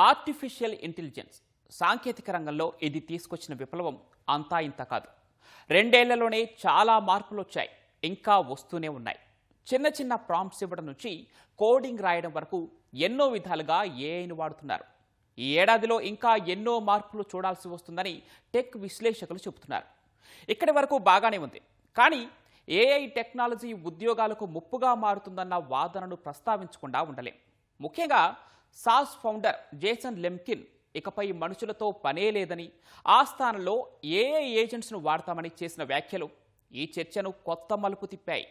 Artificial intelligence సాంకేతిక రంగంలో ఇది తీసుకొచ్చిన విప్లవం అంతా ఇంత కాదు. 2 ఏళ్లలోనే చాలా మార్పులు వచ్చాయి, ఇంకా వస్తూనే ఉన్నాయి. చిన్న చిన్న ప్రాంప్ట్స్ ఇవ్వడం నుంచి కోడింగ్ రాయడం వరకు ఎన్నో విధాలుగా ఏఐని వాడుతున్నారు. ఈ ఏడాదిలో ఇంకా ఎన్నో మార్పులు చూడాల్సి వస్తుందని టెక్ విశ్లేషకులు చెబుతున్నారు. ఇక్కడి వరకు బాగానే ఉంది, కానీ ఏఐ టెక్నాలజీ ఉద్యోగాలకు ముప్పుగా మారుతుందన్న వాదనను ప్రస్తావించకుండా ఉండలేం. ముఖ్యంగా సాస్ ఫౌండర్ జేసన్ లెమ్కిన్ ఇకపై మనుషులతో పనే లేదని, ఆ స్థానంలో ఏఐ ఏజెంట్స్ను వాడతామని చేసిన వ్యాఖ్యలు ఈ చర్చను కొత్త మలుపు తిప్పాయి.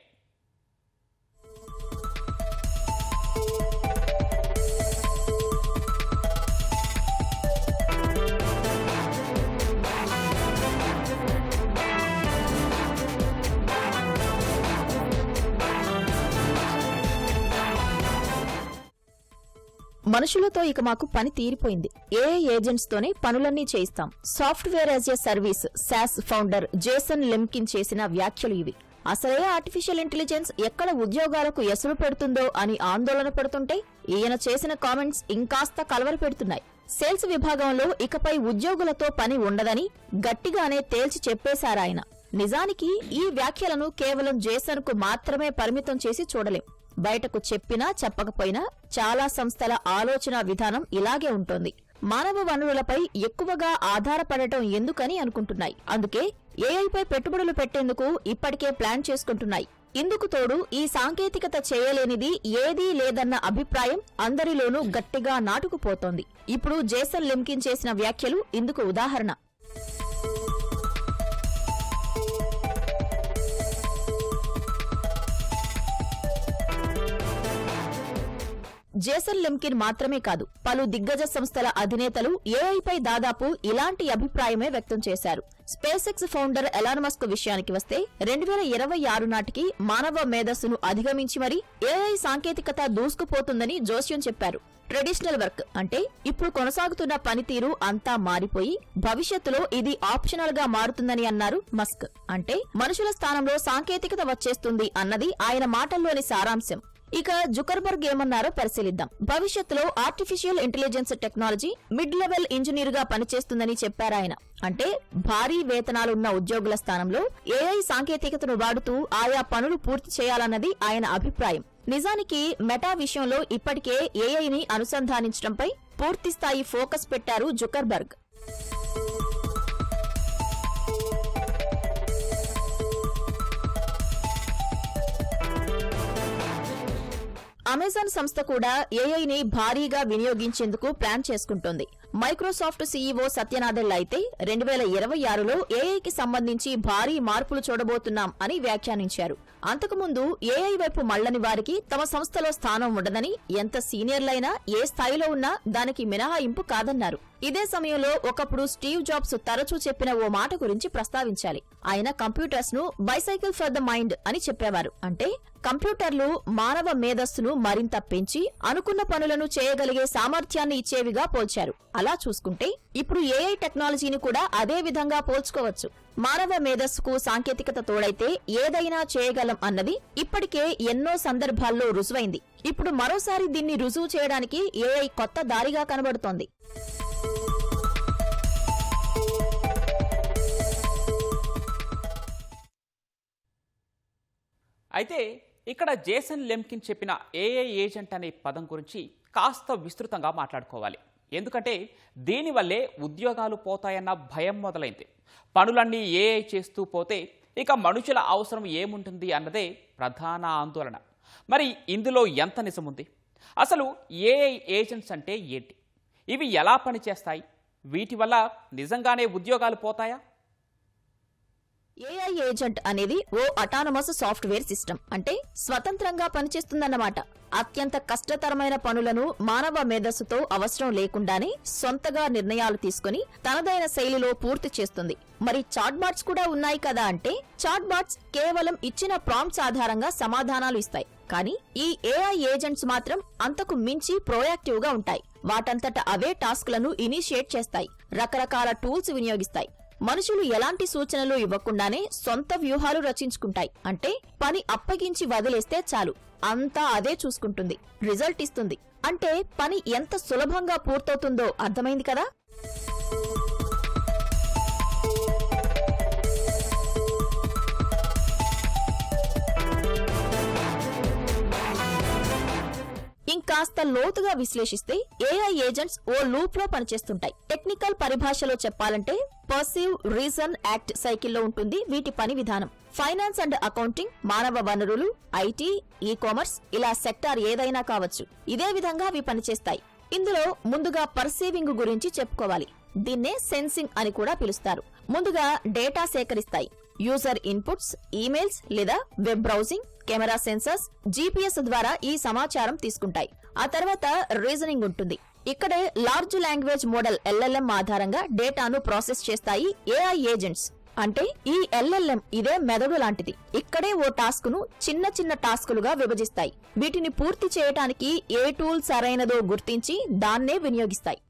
మనుషులతో ఇక మాకు పని తీరిపోయింది. ఏఐ ఏజెంట్స్ తోనే పనులన్నీ చేయిస్తాం. Software as a service SaaS founder Jason Lemkin చేసిన వ్యాఖ్యలు ఇవి. అసలే ఆర్టిఫిషియల్ ఇంటెలిజెన్స్ ఎక్కడ ఉద్యోగాలకు ఎసురు పెడుతుందో అని ఆందోళన పడుతుంటే ఈయన చేసిన కామెంట్స్ ఇంకాస్త కలవర పెడుతున్నాయి. సేల్స్ విభాగంలో ఇకపై ఉద్యోగులతో పని ఉండదని గట్టిగానే తేల్చి చెప్పేశారాయన. నిజానికి ఈ వ్యాఖ్యలను కేవలం జేసన్ కు మాత్రమే పరిమితం చేసి చూడలేం. బయటకు చెప్పినా చెప్పకపోయినా చాలా సంస్థల ఆలోచన విధానం ఇలాగే ఉంటుంది. మానవ వనరులపై ఎక్కువగా ఆధారపడటం ఎందుకని అనుకుంటున్నాయి. అందుకే ఏఐపై పెట్టుబడులు పెట్టేందుకు ఇప్పటికే ప్లాన్ చేసుకుంటున్నాయి. ఇందుకు తోడు ఈ సాంకేతికత చేయలేనిది ఏదీ లేదన్న అభిప్రాయం అందరిలోనూ గట్టిగా నాటుకుపోతోంది. ఇప్పుడు జేసన్ లెమ్కిన్ చేసిన వ్యాఖ్యలు ఇందుకు ఉదాహరణ. జేసన్ లెమ్కిన్ మాత్రమే కాదు, పలు దిగ్గజ సంస్థల అధినేతలు ఏఐపై దాదాపు ఇలాంటి అభిప్రాయమే వ్యక్తం చేశారు. Space X founder Elon Musk విషయానికి వస్తే 2026 నాటికి మానవ మేధస్సును అధిగమించి మరీ ఏఐ సాంకేతికత దూసుకుపోతుందని జోస్యం చెప్పారు. ట్రెడిషనల్ వర్క్ అంటే ఇప్పుడు కొనసాగుతున్న పనితీరు అంతా మారిపోయి భవిష్యత్తులో ఇది ఆప్షనల్ గా మారుతుందని అన్నారు మస్క్. అంటే మనుషుల స్థానంలో సాంకేతికత వచ్చేస్తుంది అన్నది ఆయన మాటల్లోని సారాంశం. ఇక జుకర్బర్గ్ ఏమన్నారో పరిశీలిద్దాం. భవిష్యత్తులో artificial intelligence technology mid level engineer గా పనిచేస్తుందని చెప్పారాయన. అంటే భారీ వేతనాలున్న ఉద్యోగుల స్థానంలో ఏఐ సాంకేతికతను వాడుతూ ఆయా పనులు పూర్తి చేయాలన్నది ఆయన అభిప్రాయం. నిజానికి మెటా విషయంలో ఇప్పటికే ఏఐని అనుసంధానించడంపై పూర్తిస్థాయి ఫోకస్ పెట్టారు జుకర్బర్గ్. అమెజాన్ సంస్థ కూడా ఏఐని భారీగా వినియోగించేందుకు ప్లాన్ చేసుకుంటోంది. మైక్రోసాఫ్ట్ సీఈఓ సత్యనాదెళ్ల అయితే 2026లో ఏఐకి సంబంధించి భారీ మార్పులు చూడబోతున్నాం అని వ్యాఖ్యానించారు. అంతకుముందు ఏఐ వైపు మళ్లని వారికి తమ సంస్థలో స్థానం ఉండదని, ఎంత సీనియర్లైనా ఏ స్థాయిలో ఉన్నా దానికి మినహాయింపు కాదన్నారు. ఇదే సమయంలో ఒకప్పుడు స్టీవ్ జాబ్స్ తరచూ చెప్పిన ఓ మాట గురించి ప్రస్తావించాలి. ఆయన కంప్యూటర్స్ ను బైసైకిల్ ఫర్ ద మైండ్ అని చెప్పేవారు. అంటే కంప్యూటర్లు మానవ మేధస్సును మరింత పెంచి అనుకున్న పనులను చేయగలిగే సామర్థ్యాన్ని ఇచ్చేవిగా పోల్చారు. అలా చూసుకుంటే ఇప్పుడు ఏఐ టెక్నాలజీని కూడా అదే విధంగా పోల్చుకోవచ్చు. మానవ మేధస్సుకు సాంకేతికత తోడైతే ఏదైనా చేయగలం అన్నది ఇప్పటికే ఎన్నో సందర్భాల్లో రుజువైంది. ఇప్పుడు మరోసారి దీన్ని రుజువు చేయడానికి ఏఐ కొత్త దారిగా కనబడుతోంది. అయితే ఇక్కడ జేసన్ లెమ్కిన్ చెప్పిన ఏఐ ఏజెంట్ అనే పదం గురించి కాస్త విస్తృతంగా మాట్లాడుకోవాలి. ఎందుకంటే దీనివల్లే ఉద్యోగాలు పోతాయన్న భయం మొదలైంది. పనులన్నీ ఏఐ చేస్తూ పోతే ఇక మనుషుల అవసరం ఏముంటుంది అన్నదే ప్రధాన ఆందోళన. మరి ఇందులో ఎంత నిజముంది? అసలు ఏఐ ఏజెంట్స్ అంటే ఏంటి? ఇవి ఎలా పనిచేస్తాయి? వీటి వల్ల నిజంగానే ఉద్యోగాలు పోతాయా? ఏఐ ఏజెంట్ అనేది ఓ అటానమస్ సాఫ్ట్వేర్ సిస్టమ్. అంటే స్వతంత్రంగా పనిచేస్తుందన్నమాట. అత్యంత కష్టతరమైన పనులను మానవ మేధస్సుతో అవసరం లేకుండానే సొంతగా నిర్ణయాలు తీసుకుని తనదైన శైలిలో పూర్తి చేస్తుంది. మరి చాట్ బాట్స్ కూడా ఉన్నాయి కదా అంటే చాట్ బాట్స్ కేవలం ఇచ్చిన ప్రాంప్ట్స్ ఆధారంగా సమాధానాలు ఇస్తాయి. కానీ ఈ ఏఐ ఏజెంట్స్ మాత్రం అంతకు మించి ప్రోయాక్టివ్ గా ఉంటాయి. వాటంతట అవే టాస్క్లను ఇనిషియేట్ చేస్తాయి, రకరకాల టూల్స్ వినియోగిస్తాయి. మనుషులు ఎలాంటి సూచనలు ఇవ్వకుండానే సొంత వ్యూహాలు రచించుకుంటాయి. అంటే పని అప్పగించి వదిలేస్తే చాలు, అంతా అదే చూసుకుంటుంది, రిజల్ట్ ఇస్తుంది. అంటే పని ఎంత సులభంగా పూర్తవుతుందో అర్థమైంది కదా. ఇంకాస్త లోతుగా విశ్లేషిస్తే ఏఐ ఏజెంట్స్ ఓ లూప్ లో పనిచేస్తుంటాయి. టెక్నికల్ పరిభాషలో చెప్పాలంటే పర్సీవ్ రీజన్ యాక్ట్ సైకిల్లో ఉంటుంది వీటి పని విధానం. ఫైనాన్స్ అండ్ అకౌంటింగ్, మానవ వనరులు, ఐటీ, ఈ కామర్స్ ఇలా సెక్టార్ ఏదైనా కావచ్చు. ఇదే విధంగా అవి పనిచేస్తాయి. ఇందులో ముందుగా పర్సీవింగ్ గురించి చెప్పుకోవాలి. దీన్నే సెన్సింగ్ అని కూడా పిలుస్తారు. ముందుగా డేటా సేకరిస్తాయి. యూజర్ ఇన్పుట్స్, ఈమెయిల్స్ లేదా web browsing, camera sensors, GPS ద్వారా ఈ సమాచారం తీసుకుంటాయి. ఆ తర్వాత రీజనింగ్ ఉంటుంది. ఇక్కడే లార్జ్ లాంగ్వేజ్ మోడల్ LLM ఆధారంగా డేటాను ప్రాసెస్ చేస్తాయి ఏఐ ఏజెంట్స్. అంటే ఈ LLM ఇదే మెదడు లాంటిది. ఇక్కడే ఓ టాస్క్ ను చిన్న చిన్న టాస్కులుగా విభజిస్తాయి. వీటిని పూర్తి చేయడానికి ఏ టూల్ సరైనదో గుర్తించి దాన్నే వినియోగిస్తాయి.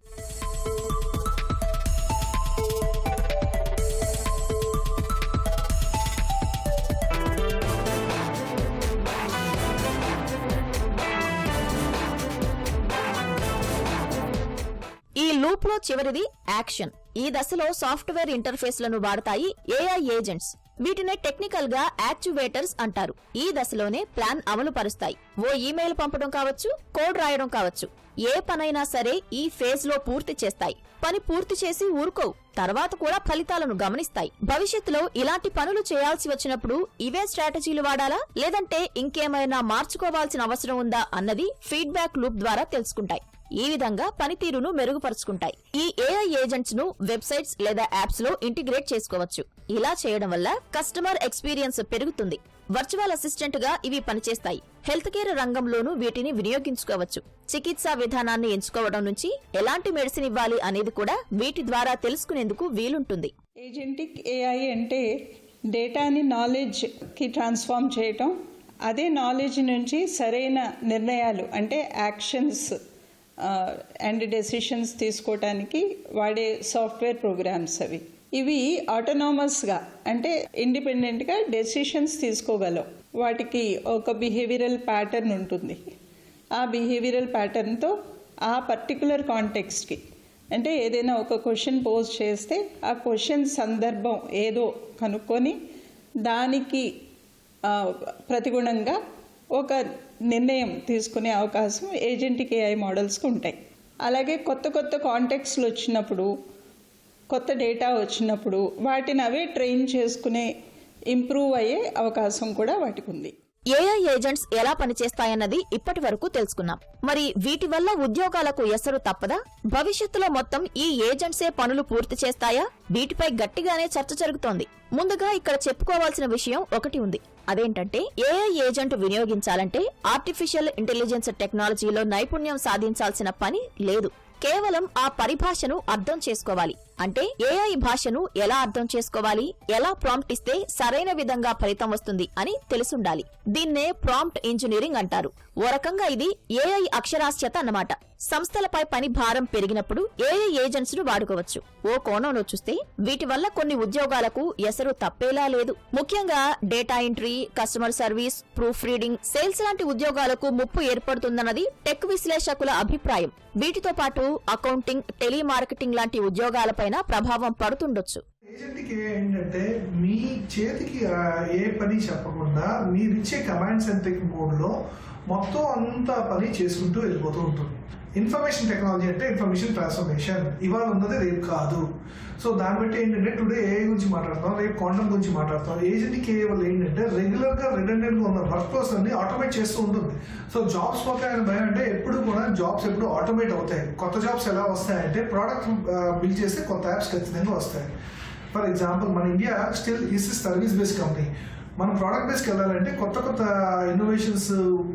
ఈ లూప్ లో చివరిది యాక్షన్. ఈ దశలో సాఫ్ట్వేర్ ఇంటర్ఫేస్లను వాడతాయి ఏఐ ఏజెంట్స్. వీటినే టెక్నికల్ గా యాక్చువేటర్స్ అంటారు. ఈ దశలోనే ప్లాన్ అమలు పరుస్తాయి. ఓ ఈమెయిల్ పంపడం కావచ్చు, కోడ్ రాయడం కావచ్చు. ఏ పనైనా సరే ఈ ఫేజ్ లో పూర్తి చేస్తాయి. పని పూర్తి చేసి ఊరుకోవు, తర్వాత కూడా ఫలితాలను గమనిస్తాయి. భవిష్యత్తులో ఇలాంటి పనులు చేయాల్సి వచ్చినప్పుడు ఇవే స్ట్రాటజీలు వాడాలా, లేదంటే ఇంకేమైనా మార్చుకోవాల్సిన అవసరం ఉందా అన్నది ఫీడ్బ్యాక్ లూప్ ద్వారా తెలుసుకుంటాయి. ఈ విధంగా పనితీరును మెరుగుపరుచుకుంటాయి. ఈ ఏఐ ఏజెంట్స్ ను వెబ్సైట్స్ లేదా యాప్స్ లో ఇంటిగ్రేట్ చేసుకోవచ్చు. ఇలా చేయడం వల్ల కస్టమర్ ఎక్స్పీరియన్స్ పెరుగుతుంది. వర్చువల్ అసిస్టెంట్ గా ఇవి పనిచేస్తాయి. హెల్త్ కేర్ రంగంలోనూ వీటిని వినియోగించుకోవచ్చు. చికిత్సా విధానాన్ని ఎంచుకోవడం నుంచి ఎలాంటి మెడిసిన్ ఇవ్వాలి అనేది కూడా వీటి ద్వారా తెలుసుకునేందుకు వీలుంటుంది. ఏజెంటిక్ ఏఐ అంటే డేటాని నాలెడ్జ్ కి ట్రాన్స్ఫార్మ్ చేయటం, అదే నాలెడ్జ్ నుంచి సరైన నిర్ణయాలు అంటే యాక్షన్స్ అండ్ డెసిషన్స్ తీసుకోవటానికి వాడే సాఫ్ట్వేర్ ప్రోగ్రామ్స్ అవి. ఇవి ఆటోనామస్గా అంటే ఇండిపెండెంట్గా డెసిషన్స్ తీసుకోగలవు. వాటికి ఒక బిహేవియరల్ ప్యాటర్న్ ఉంటుంది. ఆ బిహేవియరల్ ప్యాటర్న్తో ఆ పర్టికులర్ కాంటెక్స్ట్కి అంటే ఏదైనా ఒక క్వశ్చన్ పోజ్ చేస్తే ఆ క్వశ్చన్ సందర్భం ఏదో కనుక్కొని దానికి ప్రతిగుణంగా ఒక నిర్ణయం తీసుకునే అవకాశం ఏజెంటిక్ ఏఐ మోడల్స్కి ఉంటాయి. అలాగే కొత్త కొత్త కాంటెక్స్ట్లు వచ్చినప్పుడు, కొత్త డేటా వచ్చినప్పుడు వాటిని అవే ట్రైన్ చేసుకునే ఇంప్రూవ్ అయ్యే అవకాశం కూడా వాటికి ఉంది. ఏఐ ఏజెంట్స్ ఎలా పనిచేస్తాయన్నది ఇప్పటి వరకు తెలుసుకున్నాం. మరి వీటి వల్ల ఉద్యోగాలకు ఎసరు తప్పదా? భవిష్యత్తులో మొత్తం ఈ ఏజెంట్సే పనులు పూర్తి చేస్తాయా? వీటిపై గట్టిగానే చర్చ జరుగుతోంది. ముందుగా ఇక్కడ చెప్పుకోవాల్సిన విషయం ఒకటి ఉంది. అదేంటంటే ఏఐ ఏజెంట్ వినియోగించాలంటే ఆర్టిఫిషియల్ ఇంటెలిజెన్స్ టెక్నాలజీలో నైపుణ్యం సాధించాల్సిన పని లేదు. కేవలం ఆ పరిభాషను అర్థం చేసుకోవాలి. అంటే ఏఐ భాషను ఎలా అర్థం చేసుకోవాలి, ఎలా ప్రాంప్ట్ ఇస్తే సరైన విధంగా ఫలితం వస్తుంది అని తెలుసుండాలి. దీన్నే ప్రాంప్ట్ ఇంజనీరింగ్ అంటారు. ఓ రకంగా ఇది ఏఐ అక్షరాస్యత అన్నమాట. సంస్థలపై పని భారం పెరిగినప్పుడు ఏఐ ఏజెంట్స్ ను వాడుకోవచ్చు. ఓ కోణంలో చూస్తే వీటి వల్ల కొన్ని ఉద్యోగాలకు ఎసరు తప్పేలా లేదు. ముఖ్యంగా data entry, customer service, proof reading, sales లాంటి ఉద్యోగాలకు ముప్పు ఏర్పడుతుందన్నది టెక్ విశ్లేషకుల అభిప్రాయం. వీటితో పాటు అకౌంటింగ్, టెలిమార్కెటింగ్ లాంటి ఉద్యోగాలపైన ప్రభావం పడుతుండొచ్చు. ఏజెంట్కి ఏంటంటే మీ చేతికి ఏ పని చెప్పకుండా మీరిచ్చే కమాండ్ సెంట్రిక్ మోడ్ లో మొత్తం అంతా పని చేసుకుంటూ వెళ్ళిపోతూ ఉంటుంది. ఇన్ఫర్మేషన్ టెక్నాలజీ అంటే ఇన్ఫర్మేషన్ ట్రాన్స్ఫర్మేషన్. ఇవాళ ఉన్నది రేపు కాదు. సో దాన్ని బట్టి ఏంటంటే టుడే ఏ గురించి మాట్లాడతాం, రేపు క్వాంటమ్ గురించి మాట్లాడతాం. ఏజెంట్కి వల్ల ఏంటంటే రెగ్యులర్ గా రిడెండెంట్ గా ఉన్న వర్క్ ఫ్లోస్ అన్ని ఆటోమేట్ చేస్తూ ఉంటుంది. సో జాబ్స్ పోతాయని భయం అంటే ఎప్పుడు కూడా జాబ్స్ ఎప్పుడు ఆటోమేట్ అవుతాయి. కొత్త జాబ్స్ ఎలా వస్తాయంటే ప్రోడక్ట్ బిల్డ్ చేస్తే కొత్త యాప్స్ ఖచ్చితంగా వస్తాయి. ఫర్ ఎగ్జాంపుల్ మన India still is service based company. మనం ప్రోడక్ట్ బేస్కి వెళ్ళాలంటే కొత్త కొత్త ఇన్నోవేషన్స్,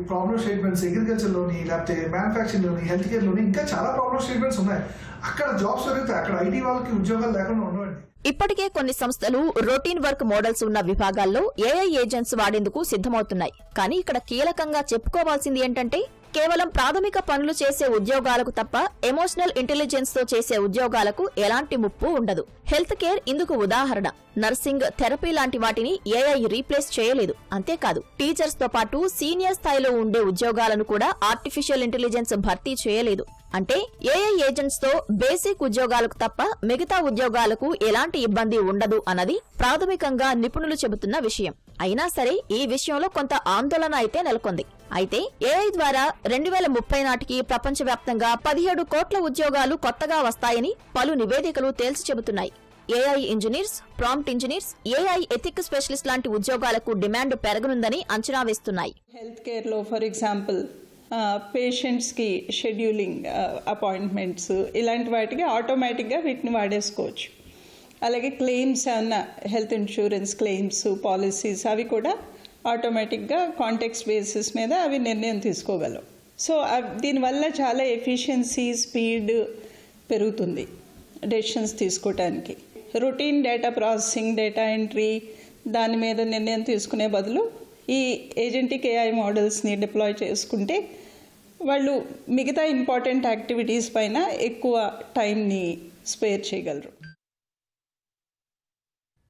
ప్రాబ్లమ్ స్టేట్మెంట్స్ అగ్రికల్చర్లోని, లేకపోతే మ్యానుఫ్యాక్చరింగ్లోని, హెల్త్ కేర్లోని ఇంకా చాలా ప్రాబ్లమ్ స్టేట్మెంట్స్ ఉన్నాయి. అక్కడ జాబ్స్ దొరికితే అక్కడ ఐటీ వాళ్ళకి ఉద్యోగాలు లేకుండా ఉండవండి. ఇప్పటికే కొన్ని సంస్థలు రొటీన్ వర్క్ మోడల్స్ ఉన్న విభాగాల్లో ఏఐ ఏజెంట్స్ వాడేందుకు సిద్ధమవుతున్నాయి. కానీ ఇక్కడ కీలకంగా చెప్పుకోవాల్సింది ఏంటంటే కేవలం ప్రాథమిక పనులు చేసే ఉద్యోగాలకు తప్ప ఎమోషనల్ ఇంటెలిజెన్స్ తో చేసే ఉద్యోగాలకు ఎలాంటి ముప్పు ఉండదు. హెల్త్ కేర్ ఇందుకు ఉదాహరణ. నర్సింగ్, థెరపీ లాంటి వాటిని ఏఐ రీప్లేస్ చేయలేదు. అంతేకాదు, టీచర్స్ తో పాటు సీనియర్ స్థాయిలో ఉండే ఉద్యోగాలను కూడా ఆర్టిఫిషియల్ ఇంటెలిజెన్స్ భర్తీ చేయలేదు. అంటే ఏఐ ఏజెంట్స్ తో బేసిక్ ఉద్యోగాలకు తప్ప మిగతా ఉద్యోగాలకు ఎలాంటి ఇబ్బంది ఉండదు అన్నది ప్రాథమికంగా నిపుణులు చెబుతున్న విషయం. అయినా సరే ఈ విషయంలో కొంత ఆందోళన అయితే నెలకొంది. అయితే ఏఐ ద్వారా 2030 నాటికి ప్రపంచవ్యాప్తంగా 17 కోట్ల ఉద్యోగాలు కొత్తగా వస్తాయని పలు నివేదికలు తేల్చి చెబుతున్నాయి. AI engineers, prompt engineers, AI ethic specialist లాంటి ఉద్యోగాలకు డిమాండ్ పెరగనుందని అంచనా వేస్తున్నాయి. హెల్త్ కేర్లో ఫర్ ఎగ్జాంపుల్ పేషెంట్స్కి షెడ్యూలింగ్ అపాయింట్మెంట్స్ ఇలాంటి వాటికి ఆటోమేటిక్గా వీటిని వాడేసుకోవచ్చు. అలాగే క్లెయిమ్స్ ఏమన్నా హెల్త్ ఇన్సూరెన్స్ క్లెయిమ్స్, పాలసీస్ అవి కూడా ఆటోమేటిక్గా కాంటెక్స్ట్ బేసిస్ మీద అవి నిర్ణయం తీసుకోగలవు. సో దీనివల్ల చాలా ఎఫిషియన్సీ, స్పీడ్ పెరుగుతుంది డెసిషన్స్ తీసుకోవటానికి. Routine data processing, data entry దాని మీద నిర్ణయం తీసుకునే బదులు ఈ ఏజెంటిక్ ఏఐ మోడల్స్ని డిప్లాయ్ చేసుకుంటే వాళ్ళు మిగతా ఇంపార్టెంట్ యాక్టివిటీస్ పైన ఎక్కువ టైంని స్పేర్ చేయగలరు.